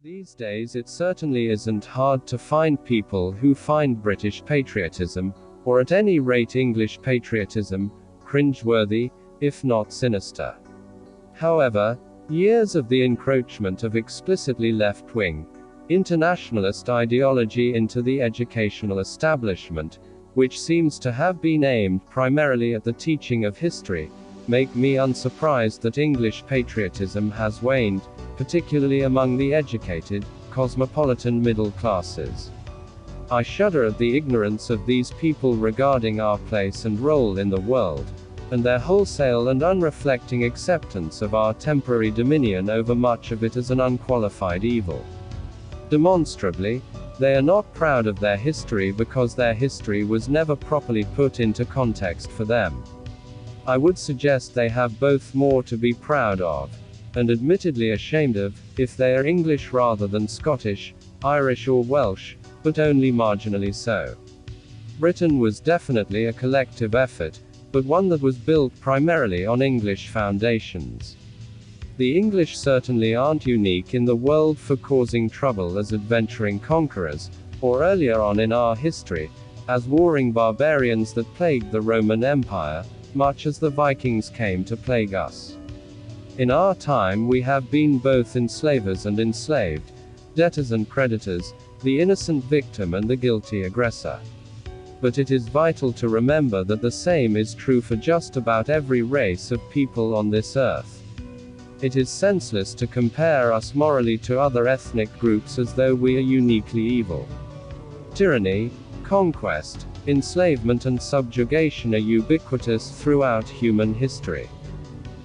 These days it certainly isn't hard to find people who find British patriotism, or at any rate English patriotism, cringeworthy, if not sinister. However, years of the encroachment of explicitly left-wing, internationalist ideology into the educational establishment, which seems to have been aimed primarily at the teaching of history, make me unsurprised that English patriotism has waned, particularly among the educated, cosmopolitan middle classes. I shudder at the ignorance of these people regarding our place and role in the world, and their wholesale and unreflecting acceptance of our temporary dominion over much of it as an unqualified evil. Demonstrably, they are not proud of their history because their history was never properly put into context for them. I would suggest they have both more to be proud of, and admittedly ashamed of, if they are English rather than Scottish, Irish or Welsh, but only marginally so. Britain was definitely a collective effort, but one that was built primarily on English foundations. The English certainly aren't unique in the world for causing trouble as adventuring conquerors, or earlier on in our history, as warring barbarians that plagued the Roman Empire, much as the Vikings came to plague us. In our time we have been both enslavers and enslaved, debtors and creditors, the innocent victim and the guilty aggressor. But it is vital to remember that the same is true for just about every race of people on this earth. It is senseless to compare us morally to other ethnic groups as though we are uniquely evil. Tyranny, conquest, enslavement and subjugation are ubiquitous throughout human history.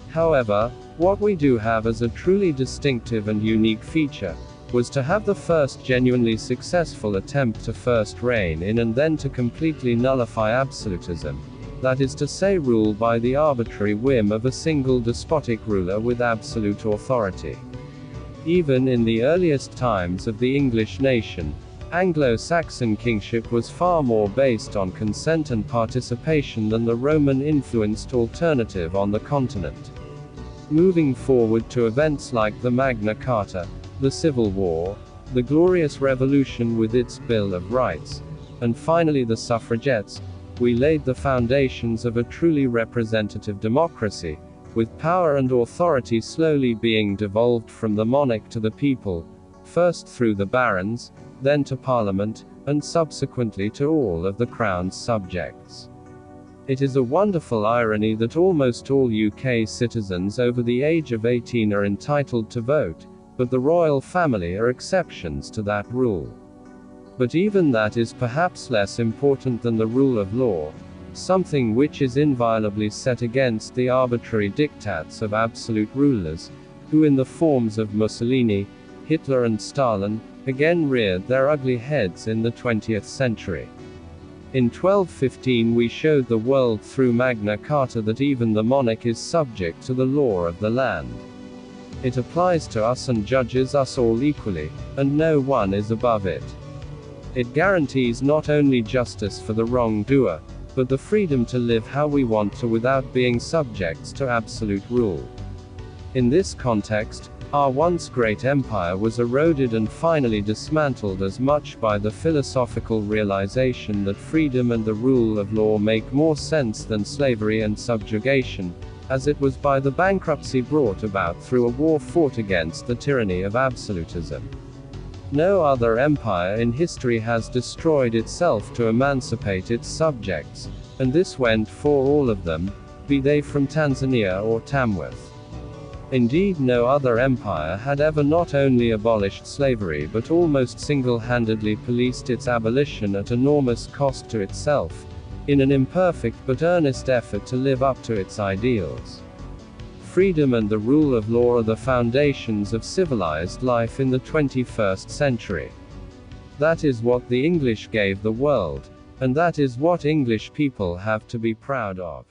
However, what we do have as a truly distinctive and unique feature, was to have the first genuinely successful attempt to first rein in and then to completely nullify absolutism, that is to say rule by the arbitrary whim of a single despotic ruler with absolute authority. Even in the earliest times of the English nation, Anglo-Saxon kingship was far more based on consent and participation than the Roman-influenced alternative on the continent. Moving forward to events like the Magna Carta, the Civil War, the Glorious Revolution with its Bill of Rights, and finally the suffragettes, we laid the foundations of a truly representative democracy, with power and authority slowly being devolved from the monarch to the people, first through the barons, then to Parliament, and subsequently to all of the Crown's subjects. It is a wonderful irony that almost all UK citizens over the age of 18 are entitled to vote, but the royal family are exceptions to that rule. But even that is perhaps less important than the rule of law, something which is inviolably set against the arbitrary diktats of absolute rulers, who in the forms of Mussolini, Hitler and Stalin, again reared their ugly heads in the 20th century. In 1215 we showed the world through Magna Carta that even the monarch is subject to the law of the land. It applies to us and judges us all equally, and no one is above it. It guarantees not only justice for the wrongdoer, but the freedom to live how we want to without being subjects to absolute rule. In this context, our once great empire was eroded and finally dismantled as much by the philosophical realization that freedom and the rule of law make more sense than slavery and subjugation, as it was by the bankruptcy brought about through a war fought against the tyranny of absolutism. No other empire in history has destroyed itself to emancipate its subjects, and this went for all of them, be they from Tanzania or Tamworth. Indeed, no other empire had ever not only abolished slavery but almost single-handedly policed its abolition at enormous cost to itself, in an imperfect but earnest effort to live up to its ideals. Freedom and the rule of law are the foundations of civilized life in the 21st century. That is what the English gave the world, and that is what English people have to be proud of.